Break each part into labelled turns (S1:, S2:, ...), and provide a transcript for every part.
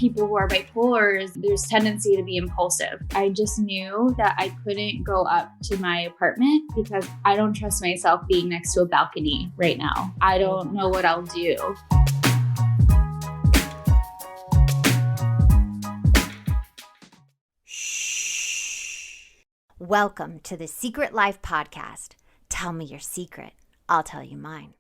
S1: people who are bipolar, there's tendency to be impulsive. I just knew that I couldn't go up to my apartment because I don't trust myself being next to a balcony right now. I don't know what I'll do.
S2: Welcome to the Secret Life Podcast. Tell me your secret. I'll tell you mine.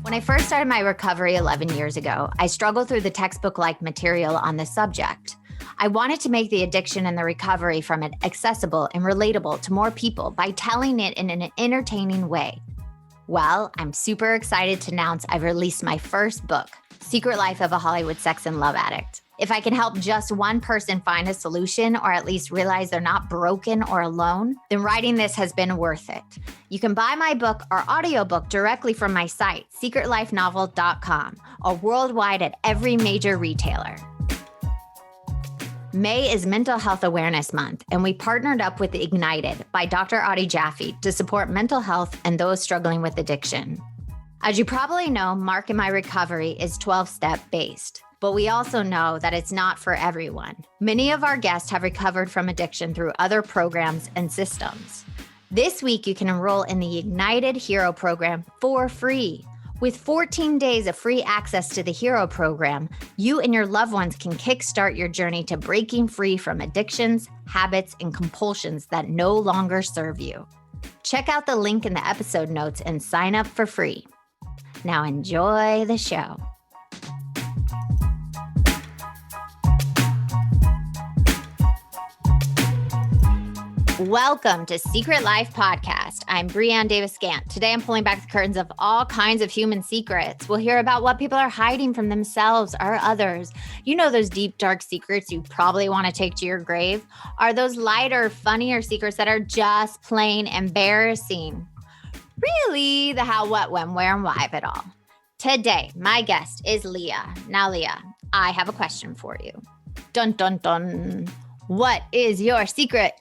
S2: When I first started my recovery 11 years ago, I struggled through the textbook-like material on this subject. I wanted to make the addiction and the recovery from it accessible and relatable to more people by telling it in an entertaining way. Well, I'm super excited to announce I've released my first book, Secret Life of a Hollywood Sex and Love Addict. If I can help just one person find a solution or at least realize they're not broken or alone, then writing this has been worth it. You can buy my book or audiobook directly from my site, secretlifenovel.com, or worldwide at every major retailer. May is Mental Health Awareness Month, and we partnered up with Ignited by Dr. Adi Jaffe to support mental health and those struggling with addiction. As you probably know, Mark in My Recovery is 12-step based, but we also know that it's not for everyone. Many of our guests have recovered from addiction through other programs and systems. This week, you can enroll in the Ignited Hero program for free. With 14 days of free access to the Hero program, you and your loved ones can kickstart your journey to breaking free from addictions, habits, and compulsions that no longer serve you. Check out the link in the episode notes and sign up for free. Now enjoy the show. Welcome to Secret Life Podcast. I'm Breanne Davis-Gant. Today I'm pulling back the curtains of all kinds of human secrets. We'll hear about what people are hiding from themselves or others. You know those deep, dark secrets you probably want to take to your grave? Are those lighter, funnier secrets that are just plain embarrassing? Really, the how, what, when, where, and why of it all. Today, my guest is Leah. Now, Leah, I have a question for you. Dun, dun, dun. What is your secret?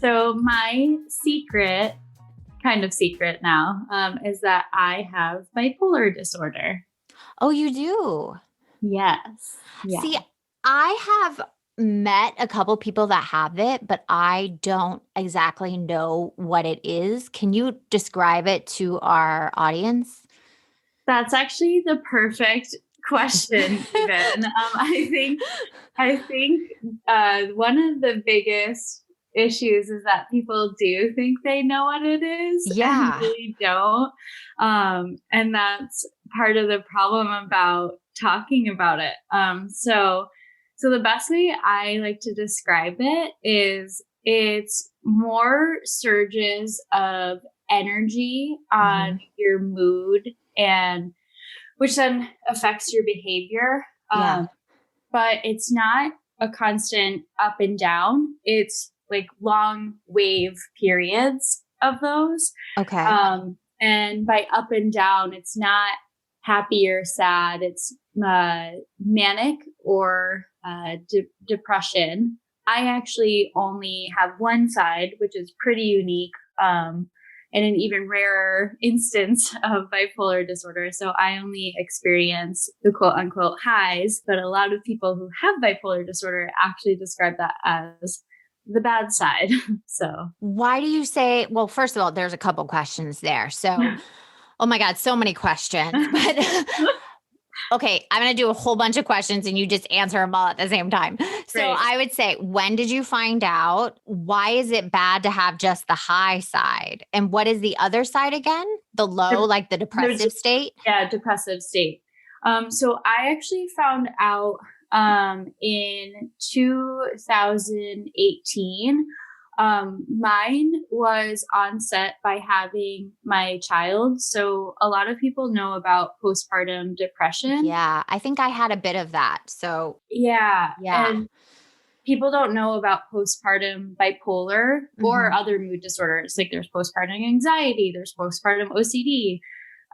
S1: So my secret, kind of secret now, is that I have bipolar disorder.
S2: Oh, you do?
S1: Yes. Yeah.
S2: See, I have met a couple people that have it, but I don't exactly know what it is. Can you describe it to our audience?
S1: That's actually the perfect question, even. I think one of the biggest issues is that people do think they know what it is.
S2: Yeah.
S1: And really don't. And that's part of the problem about talking about it. So the best way I like to describe it is it's more surges of energy on your mood, and which then affects your behavior. But it's not a constant up and down. It's like long wave periods of those.
S2: Okay.
S1: And by up and down, it's not happy or sad. It's manic or depression. I actually only have one side, which is pretty unique, and an even rarer instance of bipolar disorder. So I only experience the quote unquote highs, but a lot of people who have bipolar disorder actually describe that as the bad side. So
S2: why do you say, well, first of all, there's a couple questions there. So, oh my God, so many questions, but okay, I'm going to do a whole bunch of questions and you just answer them all at the same time. So
S1: Great.
S2: I would say, when did you find out? Why is it bad to have just the high side? And what is the other side again? The low, like the depressive state?
S1: Yeah, depressive state. So I actually found out in 2018. Mine was onset by having my child. So a lot of people know about postpartum depression.
S2: Yeah, I think I had a bit of that. So
S1: yeah.
S2: And
S1: people don't know about postpartum bipolar or other mood disorders. Like there's postpartum anxiety, there's postpartum OCD.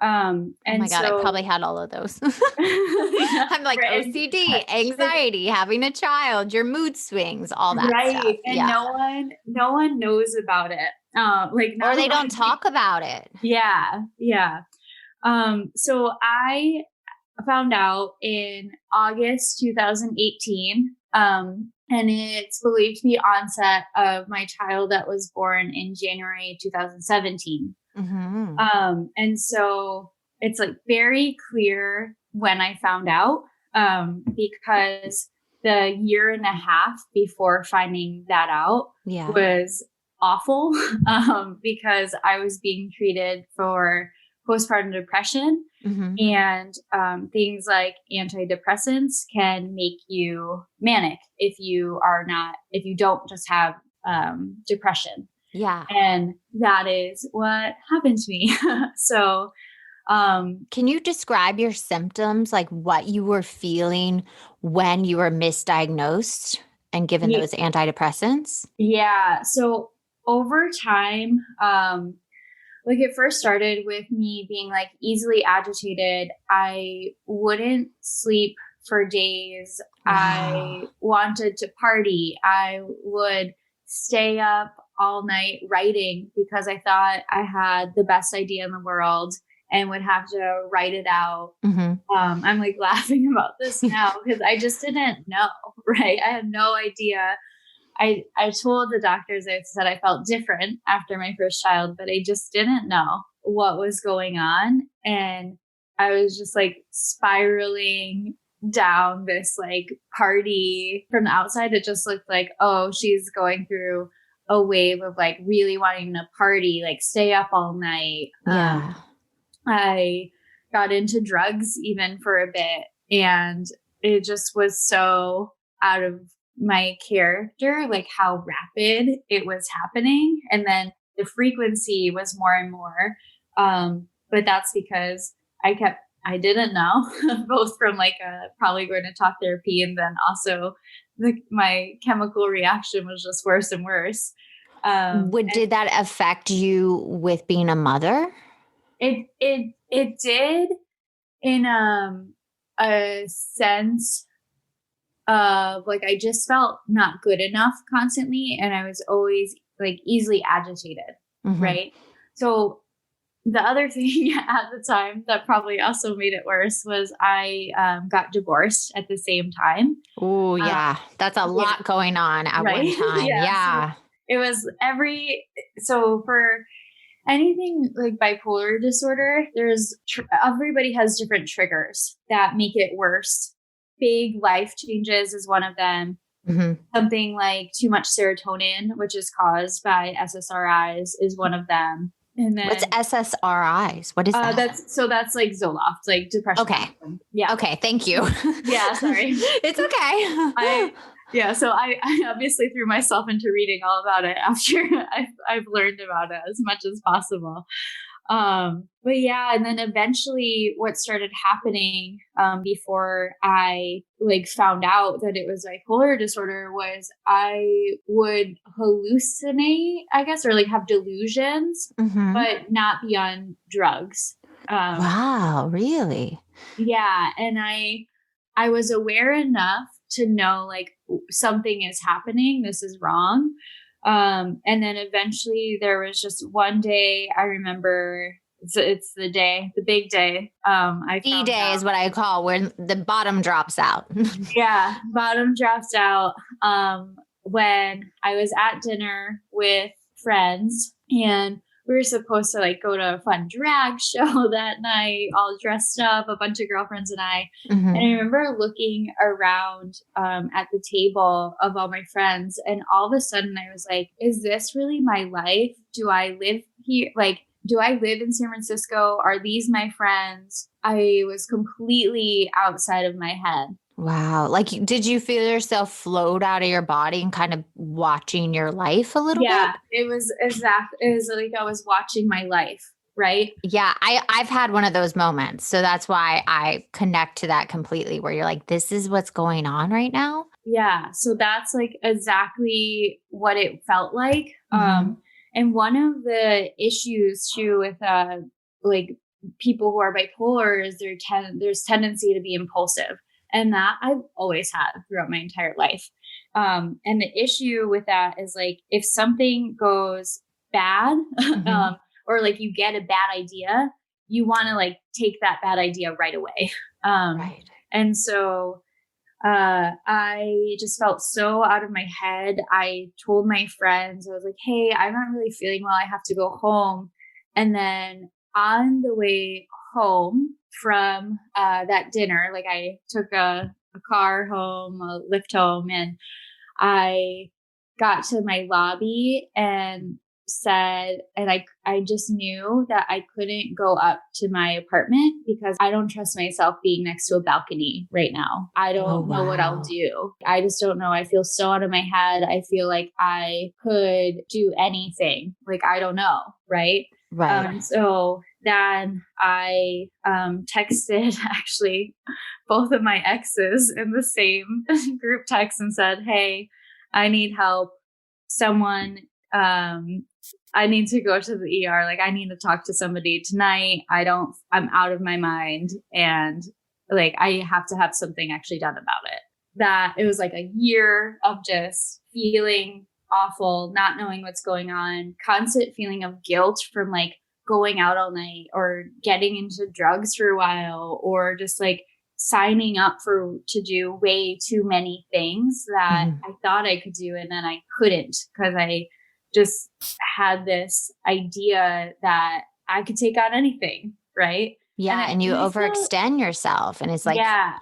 S2: Oh my God, I probably had all of those. I'm like OCD, anxiety, having a child, your mood swings, all that stuff.
S1: And no one knows about it.
S2: Or they don't talk about it.
S1: Yeah. So I found out in August 2018, and it's believed to be onset of my child that was born in January 2017.
S2: Mm-hmm.
S1: And so it's like very clear when I found out, because the year and a half before finding that out was awful, because I was being treated for postpartum depression.
S2: Mm-hmm.
S1: And things like antidepressants can make you manic if you don't just have depression.
S2: Yeah.
S1: And that is what happened to me. So,
S2: can you describe your symptoms, like what you were feeling when you were misdiagnosed and given those antidepressants?
S1: Yeah. So over time, like it first started with me being like easily agitated. I wouldn't sleep for days.
S2: Wow.
S1: I wanted to party. I would stay up all night writing because I thought I had the best idea in the world and would have to write it out.
S2: Mm-hmm.
S1: I'm like laughing about this now because I just didn't know, right? I had no idea. I told the doctors, I said I felt different after my first child, but I just didn't know what was going on. And I was just like spiraling down this like party from the outside. It just looked like, oh, she's going through a wave of like really wanting to party, like stay up all night.
S2: Yeah.
S1: I got into drugs even for a bit, and it just was so out of my character, like how rapid it was happening. And then the frequency was more and more. But that's because I didn't know, both from like probably going to talk therapy, and then also my chemical reaction was just worse and worse.
S2: Did that affect you with being a mother?
S1: It did, in a sense of like I just felt not good enough constantly, and I was always like easily agitated, right? So the other thing at the time that probably also made it worse was I got divorced at the same time.
S2: Oh yeah, that's a lot going on at one time. Yeah.
S1: So it was so for anything like bipolar disorder, everybody has different triggers that make it worse. Big life changes is one of them. Something like too much serotonin, which is caused by SSRIs, is one of them. And then
S2: what's SSRIs? What is that?
S1: That's like Zoloft, like depression.
S2: Okay.
S1: Medicine. Yeah.
S2: Okay. Thank you.
S1: Yeah. Sorry.
S2: It's okay.
S1: So I obviously threw myself into reading all about it after I've learned about it as much as possible. But yeah, and then eventually what started happening, before I like found out that it was bipolar disorder was I would hallucinate, I guess, or like have delusions, but not be on drugs.
S2: Wow, really?
S1: Yeah. And I was aware enough to know like something is happening. This is wrong. And then eventually there was just one day I remember it's the big day.
S2: D-Day is what I call where the bottom drops out.
S1: Yeah. Bottom drops out. When I was at dinner with friends, and we were supposed to like go to a fun drag show that night, all dressed up, a bunch of girlfriends and I. And I remember looking around at the table of all my friends, and all of a sudden I was like, is this really my life? Do I live here? Like, do I live in San Francisco? Are these my friends? I was completely outside of my head.
S2: Wow. Like, did you feel yourself float out of your body and kind of watching your life a little bit?
S1: Yeah, it was like I was watching my life, right?
S2: Yeah, I've had one of those moments. So that's why I connect to that completely, where you're like, this is what's going on right now.
S1: Yeah. So that's like exactly what it felt like. And one of the issues too with like people who are bipolar is there's tendency to be impulsive. And that I've always had throughout my entire life. And the issue with that is like, if something goes bad, or like you get a bad idea, you want to like take that bad idea right away.
S2: Right.
S1: And so I just felt so out of my head. I told my friends, I was like, hey, I'm not really feeling well. I have to go home. And then on the way home from that dinner, like I took a car home, a lift home, and I got to my lobby and said, and I just knew that I couldn't go up to my apartment because I don't trust myself being next to a balcony right now. I don't know what I'll do. I just don't know. I feel so out of my head. I feel like I could do anything. Like, I don't know. Right.
S2: Right.
S1: So then I texted actually both of my exes in the same group text and said, hey, I need help. Someone, I need to go to the ER. Like, I need to talk to somebody tonight. I'm out of my mind. And like, I have to have something actually done about it. That it was like a year of just feeling awful, not knowing what's going on, constant feeling of guilt from like going out all night or getting into drugs for a while, or just like signing up to do way too many things that I thought I could do. And then I couldn't because I just had this idea that I could take on anything. Right.
S2: Yeah. And you overextend yourself. And it's like,
S1: yeah.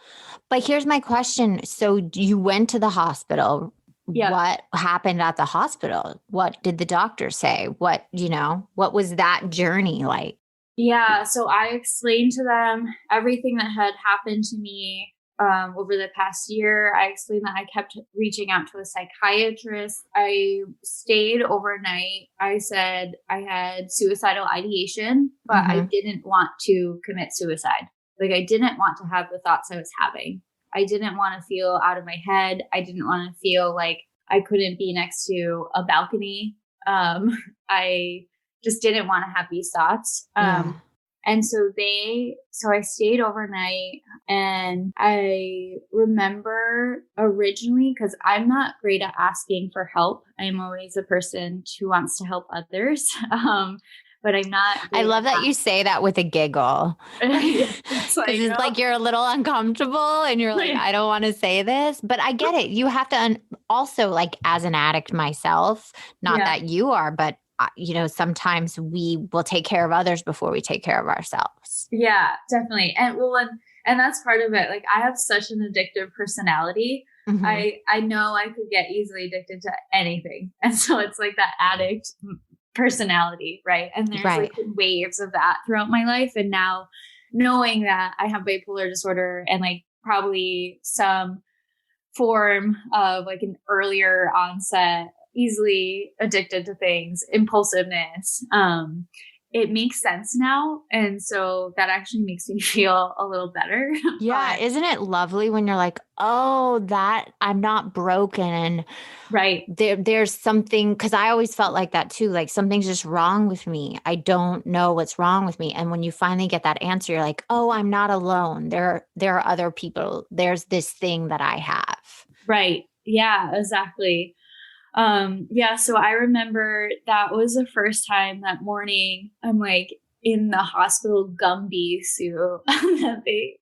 S2: But here's my question. So you went to the hospital.
S1: Yep.
S2: What happened at the hospital? What did the doctor say? What was that journey like?
S1: Yeah. So I explained to them everything that had happened to me over the past year. I explained that I kept reaching out to a psychiatrist. I stayed overnight. I said I had suicidal ideation, but I didn't want to commit suicide. Like, I didn't want to have the thoughts I was having. I didn't want to feel out of my head. I didn't want to feel like I couldn't be next to a balcony. I just didn't want to have these thoughts. And so I stayed overnight, and I remember originally, because I'm not great at asking for help. I'm always a person who wants to help others. But I'm not.
S2: I love that you say that with a giggle.
S1: It's
S2: like you're a little uncomfortable and you're like, I don't want to say this, but I get it. You have to also, like, as an addict myself, not that you are, but sometimes we will take care of others before we take care of ourselves.
S1: Yeah, definitely. And that's part of it. Like, I have such an addictive personality. I know I could get easily addicted to anything. And so it's like that addict personality, right? And there's like waves of that throughout my life. And now knowing that I have bipolar disorder and like probably some form of like an earlier onset, easily addicted to things, impulsiveness, it makes sense now. And so that actually makes me feel a little better.
S2: Yeah. Isn't it lovely when you're like, oh, that I'm not broken.
S1: Right.
S2: There's something, because I always felt like that too. Like, something's just wrong with me. I don't know what's wrong with me. And when you finally get that answer, you're like, oh, I'm not alone. There are other people. There's this thing that I have.
S1: Right. Yeah, exactly. So I remember that was the first time that morning I'm like in the hospital Gumby suit that they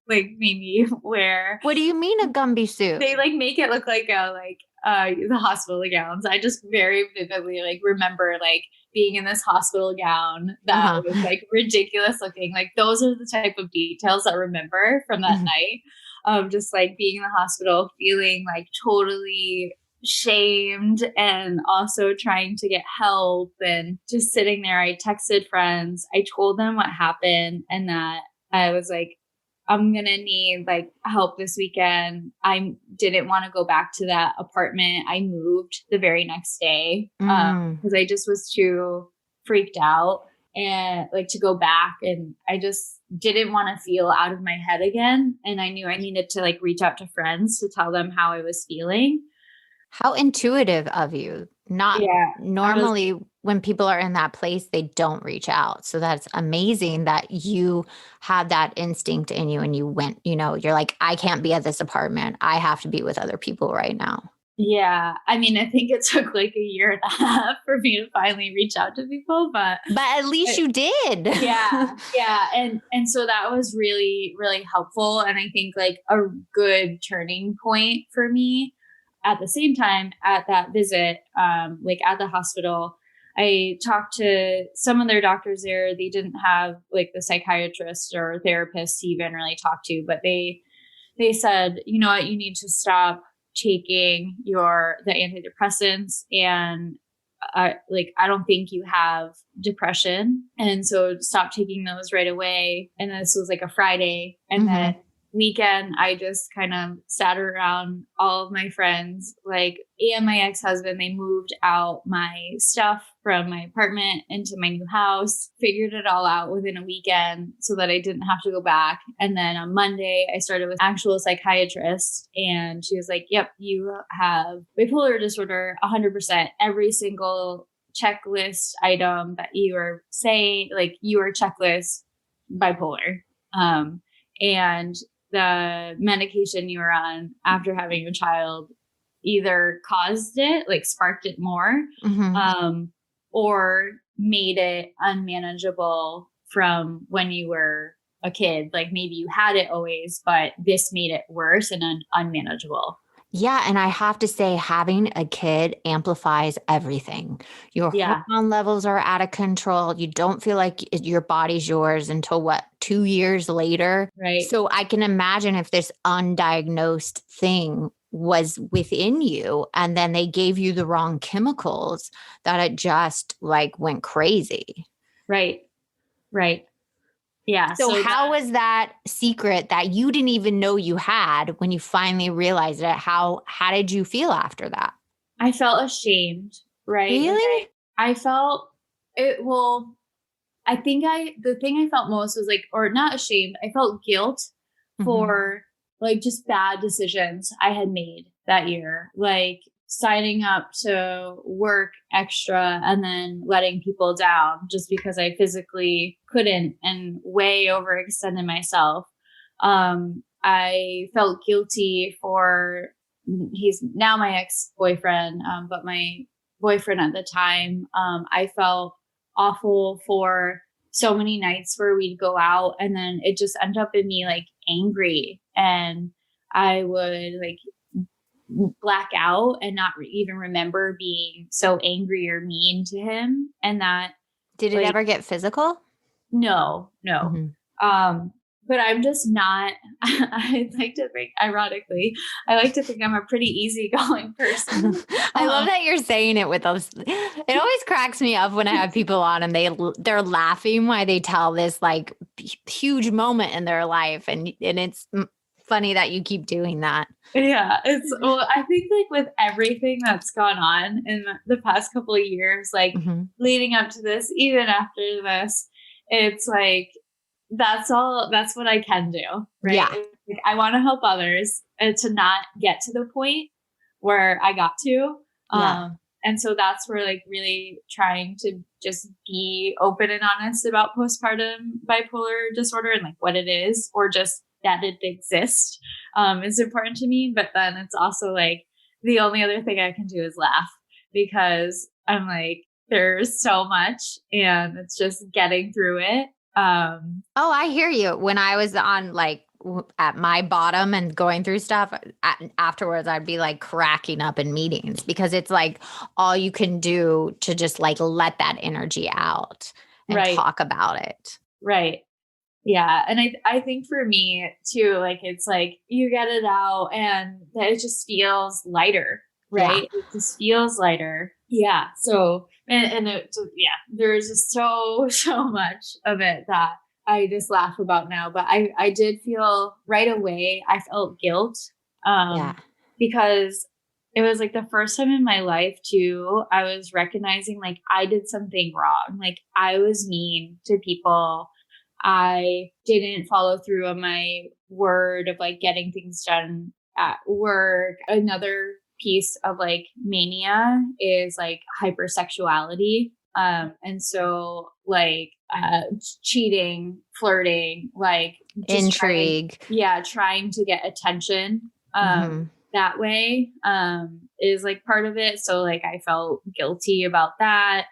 S1: like made me wear.
S2: What do you mean a Gumby suit?
S1: They like make it look like the hospital gowns. I just very vividly like remember like being in this hospital gown that was like ridiculous looking. Like, those are the type of details I remember from that night of just like being in the hospital, feeling like totally shamed and also trying to get help and just sitting there. I texted friends. I told them what happened and that I was like, I'm going to need like help this weekend. I didn't want to go back to that apartment. I moved the very next day because I just was too freaked out and like to go back. And I just didn't want to feel out of my head again. And I knew I needed to like reach out to friends to tell them how I was feeling.
S2: How intuitive of you. Normally when people are in that place, they don't reach out. So that's amazing that you had that instinct in you and you went, you're like, I can't be at this apartment. I have to be with other people right now.
S1: Yeah. I mean, I think it took like a year and a half for me to finally reach out to people, but
S2: at least you did.
S1: yeah. Yeah. And so that was really, really helpful. And I think like a good turning point for me. At the same time, at that visit, like at the hospital, I talked to some of their doctors there. They didn't have like the psychiatrist or therapist to even really talk to, but they said, you know what, you need to stop taking the antidepressants, and like I don't think you have depression, and so stop taking those right away. And this was like a Friday, and then weekend I just kind of sat around all of my friends, like, and my ex-husband. They moved out my stuff from my apartment into my new house, figured it all out within a weekend so that I didn't have to go back. And then on Monday I started with actual psychiatrist, and she was like, yep, you have bipolar disorder 100%. Every single checklist item that you are saying, like, you are checklist bipolar. And the medication you were on after having your child either caused it, like sparked it more, or made it unmanageable from when you were a kid. Like maybe you had it always, but this made it worse and unmanageable.
S2: Yeah. And I have to say, having a kid amplifies everything. Your hormone levels are out of control. You don't feel like your body's yours until 2 years later.
S1: Right.
S2: So I can imagine if this undiagnosed thing was within you and then they gave you the wrong chemicals, that it just like went crazy.
S1: Right. Right. Yeah.
S2: So how was that secret that you didn't even know you had when you finally realized it? How did you feel after that?
S1: I felt ashamed, right?
S2: Really?
S1: Like I felt it. Well, I think the thing I felt most was like, or not ashamed, I felt guilt for like just bad decisions I had made that year, like signing up to work extra and then letting people down just because I physically couldn't and way overextended myself. I felt guilty for, he's now my ex-boyfriend, but my boyfriend at the time, I felt awful for so many nights where we'd go out and then it just ended up in me like angry, and I would like black out and not even remember being so angry or mean to him. And that
S2: did it ever get physical?
S1: No. But I'm just not, I like to think, ironically, I like to think I'm a pretty easygoing person.
S2: I love that you're saying it with us. It always cracks me up when I have people on and they're laughing while they tell this like huge moment in their life. And it's funny that you keep doing that.
S1: Yeah. Well, I think like with everything that's gone on in the past couple of years, like leading up to this, even after this, it's like, that's what I can do. Right.
S2: Yeah.
S1: Like, I want to help others and to not get to the point where I got to. And so that's where like really trying to just be open and honest about postpartum bipolar disorder and like what it is, or just that it exists, is important to me. But then it's also like the only other thing I can do is laugh, because I'm like, there's so much and it's just getting through it.
S2: Oh, I hear you. When I was on like at my bottom and going through stuff afterwards, I'd be like cracking up in meetings, because it's like all you can do to just like let that energy out and talk about it.
S1: Right. Yeah. And I think for me too, like, it's like you get it out and it just feels lighter, right? Yeah. It just feels lighter. Yeah. So, and there's just so much of it that I just laugh about now, but I did feel right away, I felt guilt, because it was like the first time in my life too, I was recognizing like I did something wrong. Like I was mean to people. I didn't follow through on my word of like getting things done at work. Another piece of like mania is like hypersexuality. And so like cheating, flirting, like
S2: intrigue.
S1: Trying to get attention. that way, is like part of it. So like I felt guilty about that.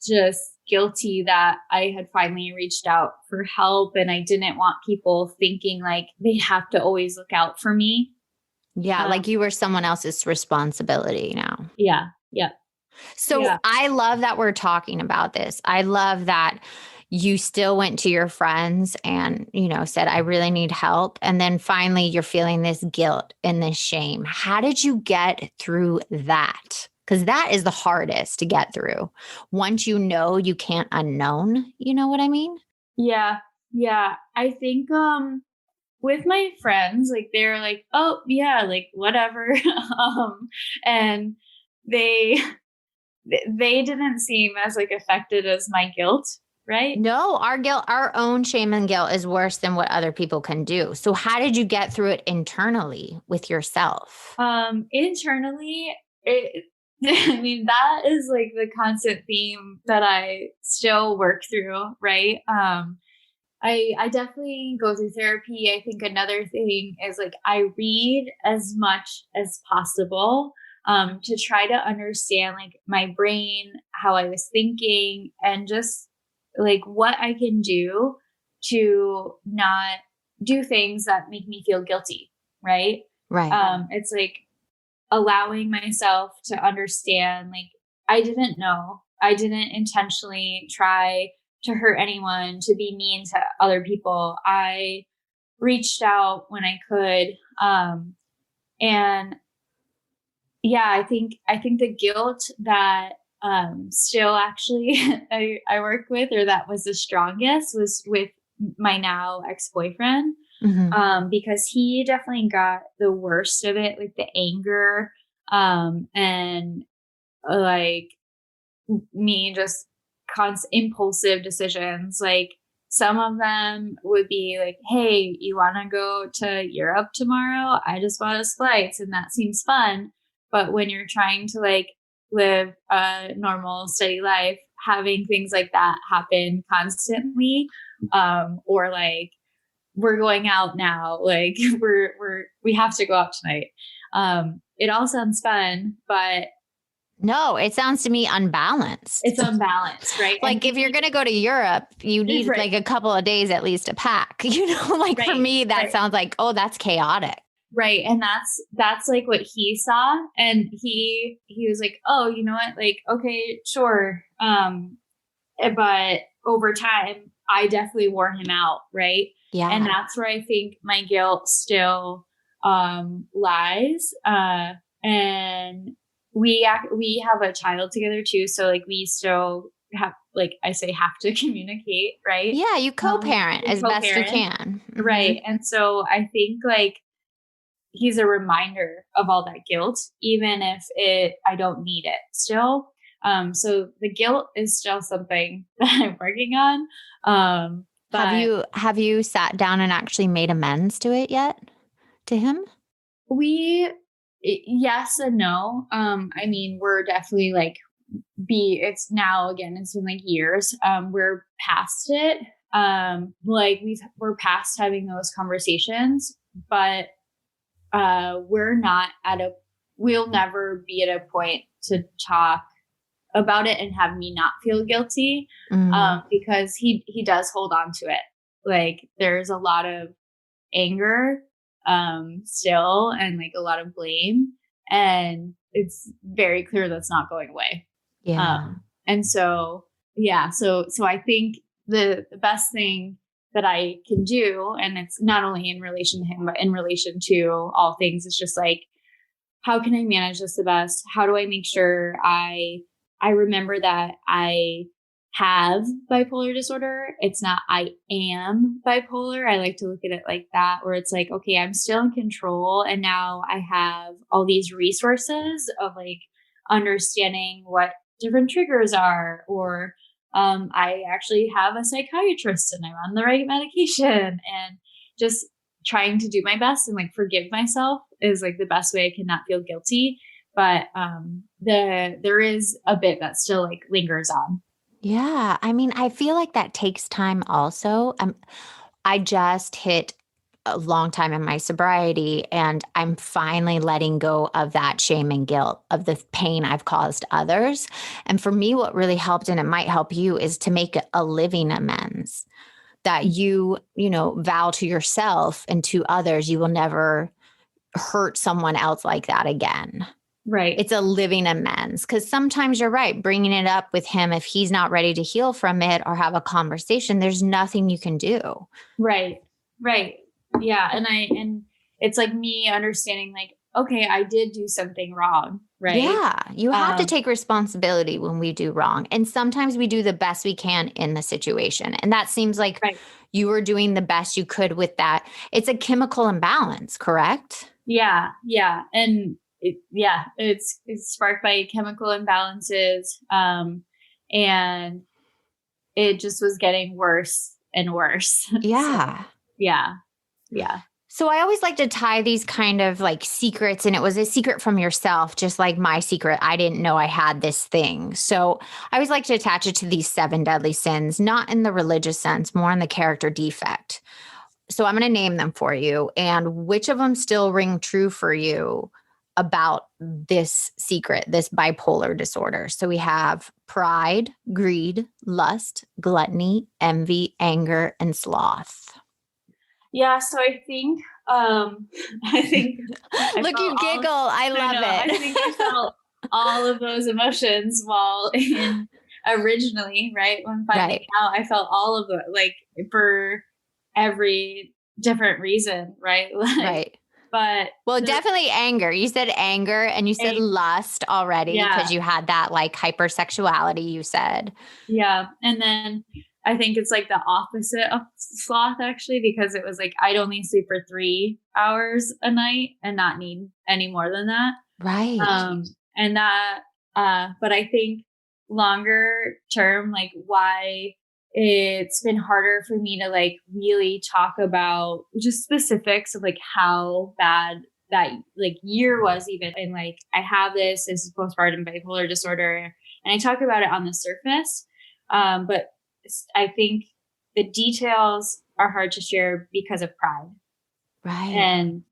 S1: Just guilty that I had finally reached out for help, and I didn't want people thinking like they have to always look out for me.
S2: Yeah. Like you were someone else's responsibility now.
S1: Yeah. Yeah.
S2: So
S1: Yeah.
S2: I love that we're talking about this. I love that you still went to your friends and, said, I really need help. And then finally you're feeling this guilt and this shame. How did you get through that? Because that is the hardest to get through. Once you know you can't unknown, you know what I mean?
S1: Yeah. Yeah. I think, with my friends, like they're like, oh yeah, like whatever. And they, they didn't seem as like affected as my guilt. Right.
S2: No, our guilt, our own shame and guilt is worse than what other people can do. So how did you get through it internally with yourself?
S1: Internally, I mean, that is like the constant theme that I still work through, right? I definitely go through therapy. I think another thing is like I read as much as possible, to try to understand like my brain, how I was thinking, and just like what I can do to not do things that make me feel guilty, right?
S2: Right.
S1: It's like allowing myself to understand like I didn't know. I didn't intentionally try to hurt anyone, to be mean to other people. I reached out when I could. And yeah, I think the guilt that still actually I work with, or that was the strongest, was with my now ex-boyfriend. Because he definitely got the worst of it, like the anger, and like me just constant impulsive decisions. Like some of them would be like, hey, you want to go to Europe tomorrow? I just bought us flights and that seems fun. But when you're trying to like live a normal, steady life, having things like that happen constantly, or like, we're going out now, like we have to go out tonight. It all sounds fun, but
S2: no, it sounds to me unbalanced.
S1: it's unbalanced, right?
S2: Like if you're going to go to Europe, you need like a couple of days at least to pack, like for me, that sounds like, oh, that's chaotic.
S1: Right. And that's like what he saw. And he was like, oh, you know what? Like, okay, sure. But over time, I definitely wore him out. Right.
S2: Yeah.
S1: And that's where I think my guilt still lies. And we have a child together too. So like we still have, like I say, have to communicate, right?
S2: Yeah, you co-parent as best you can.
S1: Right. And so I think like he's a reminder of all that guilt, even if I don't need it still. So the guilt is still something that I'm working on. But
S2: have you sat down and actually made amends to it yet? To him?
S1: Yes and no. I mean, we're definitely like it's now, again, it's been like years. We're past it. Like we're past having those conversations, but we'll never be at a point to talk about it and have me not feel guilty, because he does hold on to it. Like there's a lot of anger still, and like a lot of blame, and it's very clear that's not going away.
S2: Yeah.
S1: And so I think the best thing that I can do, and it's not only in relation to him, but in relation to all things, it's just like, how can I manage this the best? How do I make sure I remember that I have bipolar disorder? It's not I am bipolar. I like to look at it like that, where it's like, okay, I'm still in control. And now I have all these resources of like understanding what different triggers are, or I actually have a psychiatrist and I'm on the right medication, and just trying to do my best and like forgive myself is like the best way I can not feel guilty. But there is a bit that still like lingers on.
S2: Yeah. I mean, I feel like that takes time also. I just hit a long time in my sobriety, and I'm finally letting go of that shame and guilt of the pain I've caused others. And for me, what really helped, and it might help you, is to make a living amends that vow to yourself and to others, you will never hurt someone else like that again.
S1: Right.
S2: It's a living amends, because sometimes you're right, bringing it up with him, if he's not ready to heal from it or have a conversation, there's nothing you can do.
S1: Right. Right. Yeah. And it's like me understanding like, okay, I did do something wrong. Right.
S2: Yeah. You have to take responsibility when we do wrong. And sometimes we do the best we can in the situation. And that seems like you were doing the best you could with that. It's a chemical imbalance, correct?
S1: Yeah. Yeah. And it's sparked by chemical imbalances. And it just was getting worse and worse.
S2: Yeah.
S1: So, yeah. Yeah.
S2: So I always like to tie these kind of like secrets, and it was a secret from yourself, just like my secret. I didn't know I had this thing. So I always like to attach it to these 7 deadly sins, not in the religious sense, more in the character defect. So I'm going to name them for you, and which of them still ring true for you about this secret, this bipolar disorder. So we have pride, greed, lust, gluttony, envy, anger, and sloth.
S1: Yeah, so I think
S2: Look, you giggle. I love it.
S1: I think I felt all of those emotions while originally, right? When finding out, I felt all of it, like for every different reason, right? Like, but
S2: definitely anger. You said anger, and you said lust already because you had that like hypersexuality, you said.
S1: Yeah. And then I think it's like the opposite of sloth, actually, because it was like I'd only sleep for 3 hours a night and not need any more than that.
S2: Right.
S1: And that, but I think longer term, like why it's been harder for me to like really talk about just specifics of like how bad that like year was even. And like, I have this is postpartum bipolar disorder, and I talk about it on the surface. But I think the details are hard to share because of pride.
S2: Right.
S1: And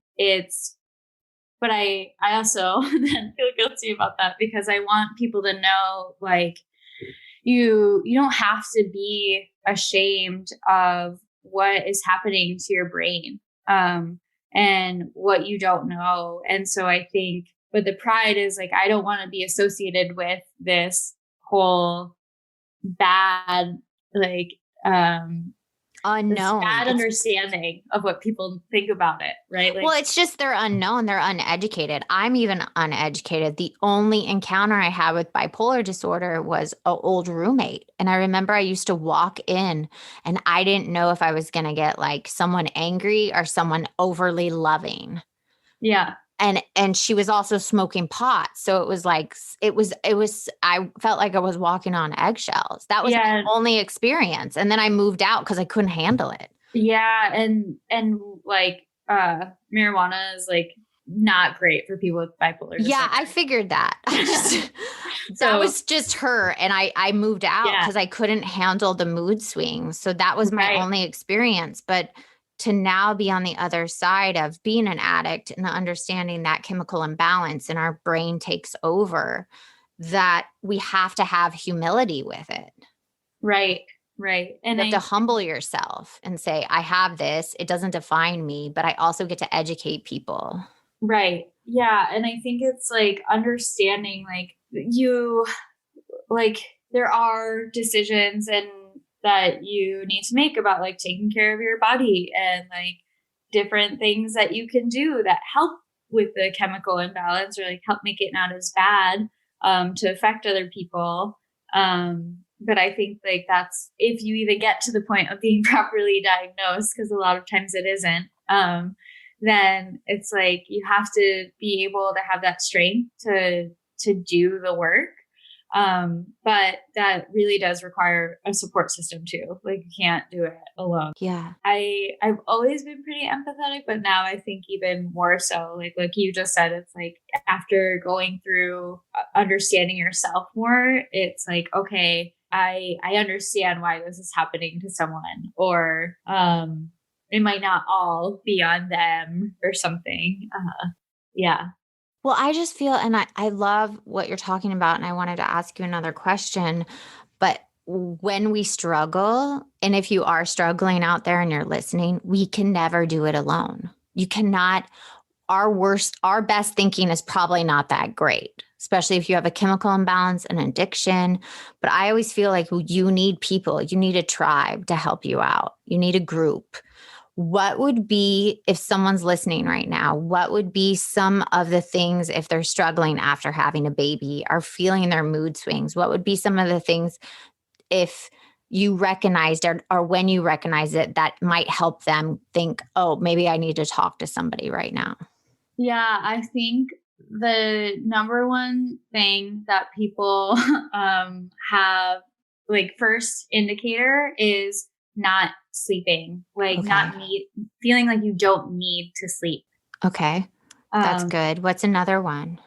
S1: but I also then feel guilty about that because I want people to know, like, you don't have to be ashamed of what is happening to your brain, and what you don't know. And so I think, but the pride is like, I don't want to be associated with this whole bad, like,
S2: unknown,
S1: bad understanding of what people think about it, right? Like,
S2: well, it's just they're unknown, they're uneducated. I'm even uneducated. The only encounter I had with bipolar disorder was an old roommate. And I remember I used to walk in and I didn't know if I was going to get like someone angry or someone overly loving.
S1: Yeah.
S2: And she was also smoking pot. So it was like, I felt like I was walking on eggshells. That was my only experience. And then I moved out because I couldn't handle it.
S1: Yeah. And like, marijuana is like not great for people with bipolar disorder.
S2: Yeah, I figured that. That was just her. And I moved out because I couldn't handle the mood swings. So that was my only experience. But to now be on the other side of being an addict and understanding that chemical imbalance and our brain takes over, that we have to have humility with it.
S1: Right. Right. And
S2: you have to humble yourself and say, I have this. It doesn't define me, but I also get to educate people.
S1: Right. Yeah. And I think it's like understanding, like there are decisions and that you need to make about like taking care of your body and like different things that you can do that help with the chemical imbalance or like help make it not as bad, to affect other people. But I think like that's if you even get to the point of being properly diagnosed, because a lot of times it isn't, then it's like you have to be able to have that strength to do the work. But that really does require a support system too. Like you can't do it alone.
S2: Yeah.
S1: I've always been pretty empathetic, but now I think even more so, like you just said, it's like after going through understanding yourself more, it's like, okay, I understand why this is happening to someone, or, it might not all be on them or something. Yeah.
S2: Well, I just feel, and I love what you're talking about, and I wanted to ask you another question. But when we struggle, and if you are struggling out there and you're listening, we can never do it alone. You cannot, our best thinking is probably not that great, especially if you have a chemical imbalance and addiction. But I always feel like you need people, you need a tribe to help you out. You need a group. What would be, if someone's listening right now, what would be some of the things if they're struggling after having a baby, are feeling their mood swings? What would be some of the things if you recognized or when you recognize it that might help them think, oh, maybe I need to talk to somebody right now?
S1: Yeah, I think the number one thing that people have, like, first indicator is not sleeping, like
S2: Okay.
S1: feeling like you don't need to sleep.
S2: Okay. That's
S1: Um,
S2: good. What's another one?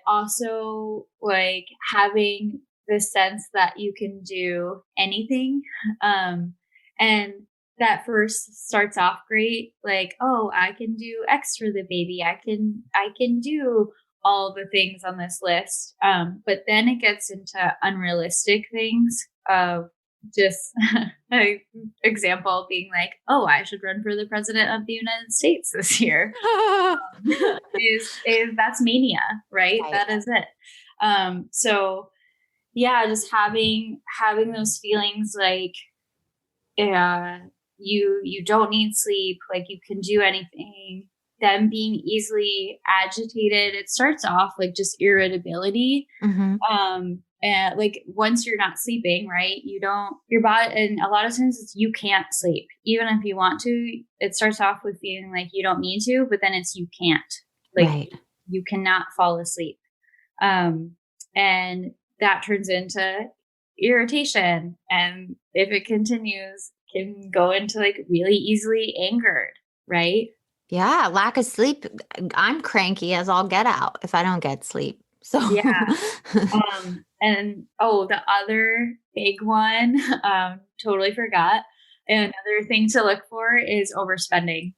S1: Also, like, having the sense that you can do anything. And that first starts off great, like, oh, I can do X for the baby. I can do all the things on this list. But then it gets into unrealistic things of just an example being like, oh, I should run for the president of the United States this year. Is that's mania, right?
S2: Right.
S1: That is it. So yeah, just having those feelings like, you don't need sleep, like you can do anything. Them being easily agitated, it starts off like just irritability.
S2: Mm-hmm.
S1: And like once you're not sleeping, right, you don't, your body, and a lot of times it's, you can't sleep even if you want to. It starts off with feeling like you don't need to, but then it's, you can't, like,
S2: Right.
S1: you cannot fall asleep. And that turns into irritation, and if it continues, can go into like really easily angered, right?
S2: Yeah. Lack of sleep. I'm cranky as all get out if I don't get sleep. So,
S1: Yeah. And oh, the other big one, totally forgot. Another thing to look for is overspending.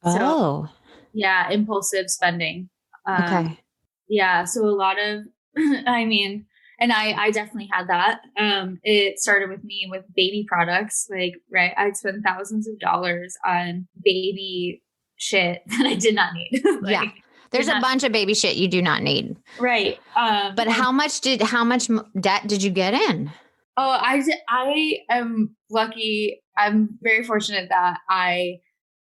S1: So
S2: oh,
S1: yeah, impulsive spending. Um,
S2: okay.
S1: yeah, so a lot of, I mean, and I definitely had that. It started with me with baby products. Like, right, I'd spend thousands of dollars on baby shit that I did not need.
S2: Yeah.
S1: Like, did
S2: There's a
S1: not,
S2: bunch of baby shit you do not need.
S1: right.
S2: But
S1: And
S2: how much debt did you get in?
S1: oh, I am lucky. I'm very fortunate that I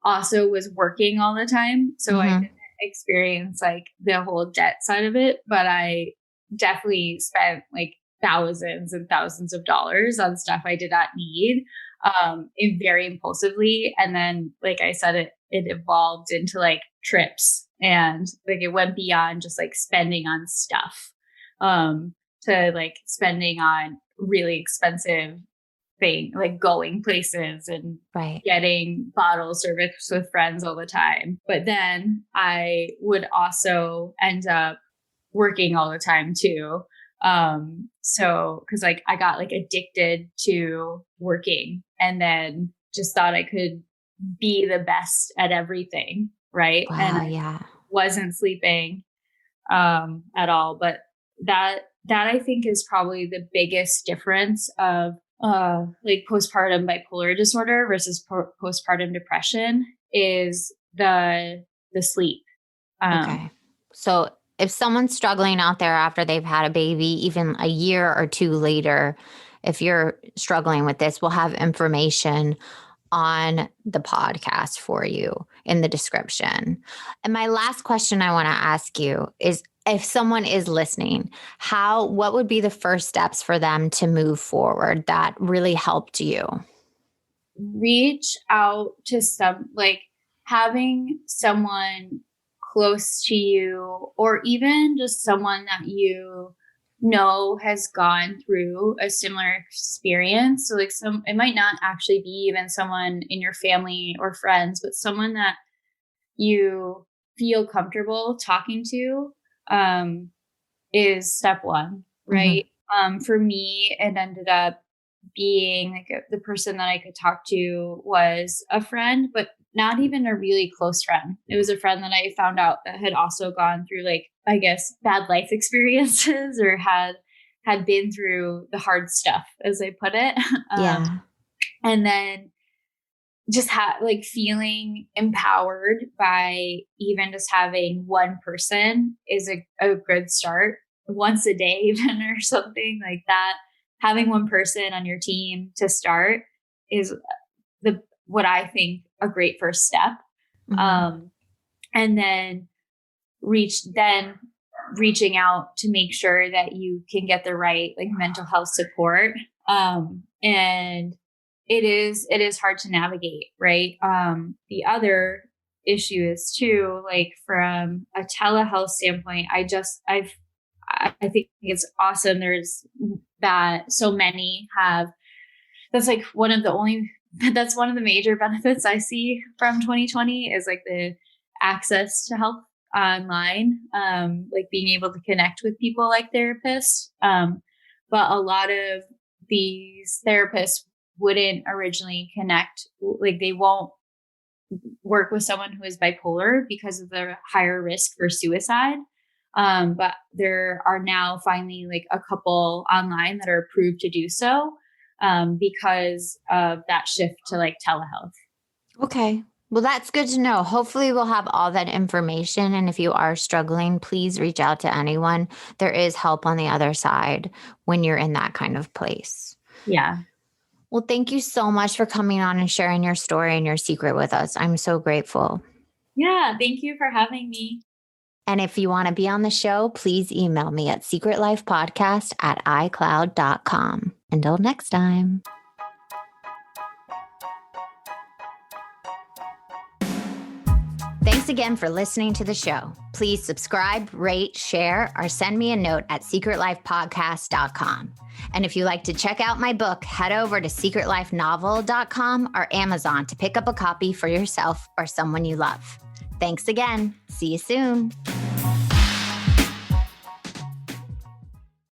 S1: also was working all the time. So I
S2: Mm-hmm.
S1: didn't experience like the whole debt side of it, but I definitely spent like thousands and thousands of dollars on stuff I did not need, very impulsively. And then, like I said, it evolved into like trips, and like it went beyond just like spending on stuff, to like spending on really expensive thing, like going places and
S2: Right.
S1: getting bottle service with friends all the time. But then I would also end up working all the time too. So cause like I got like addicted to working, and then just thought I could be the best at everything. Right. And
S2: Wow.
S1: I
S2: Yeah.
S1: wasn't sleeping at all. But that I think is probably the biggest difference of like postpartum bipolar disorder versus postpartum depression is the sleep. Um,
S2: Okay. So if someone's struggling out there after they've had a baby, even a year or two later, if you're struggling with this, we'll have information on the podcast for you in the description. And my last question I want to ask you is, if someone is listening, what would be the first steps for them to move forward that really helped you?
S1: Reach out to some, like, having someone close to you, or even just someone that you know has gone through a similar experience. So like, it might not actually be even someone in your family or friends, but someone that you feel comfortable talking to, is step one,
S2: Mm-hmm.
S1: right? For me, it ended up being like the person that I could talk to was a friend, but not even a really close friend. It was a friend that I found out that had also gone through like, I guess, bad life experiences or had been through the hard stuff, as I put it.
S2: Yeah.
S1: And then just like feeling empowered by even just having one person is a good start, once a day even, or something like that. Having one person on your team to start is what I think a great first step. Mm-hmm. And then reaching out to make sure that you can get the right like mental health support. And it is hard to navigate, right? The other issue is too, like from a telehealth standpoint, I think it's awesome. There's that so many have, that's one of the major benefits I see from 2020 is like the access to help online, like being able to connect with people like therapists. But a lot of these therapists wouldn't originally connect, like they won't work with someone who is bipolar because of the higher risk for suicide. But there are now finally like a couple online that are approved to do so, because of that shift to like telehealth.
S2: Okay. Well, that's good to know. Hopefully we'll have all that information. And if you are struggling, please reach out to anyone. There is help on the other side when you're in that kind of place.
S1: Yeah.
S2: Well, thank you so much for coming on and sharing your story and your secret with us. I'm so grateful.
S1: Yeah. Thank you for having me.
S2: And if you want to be on the show, please email me at secretlifepodcast@icloud.com. Until next time. Thanks again for listening to the show. Please subscribe, rate, share, or send me a note at secretlifepodcast.com. And if you like to check out my book, head over to secretlifenovel.com or Amazon to pick up a copy for yourself or someone you love. Thanks again. See you soon.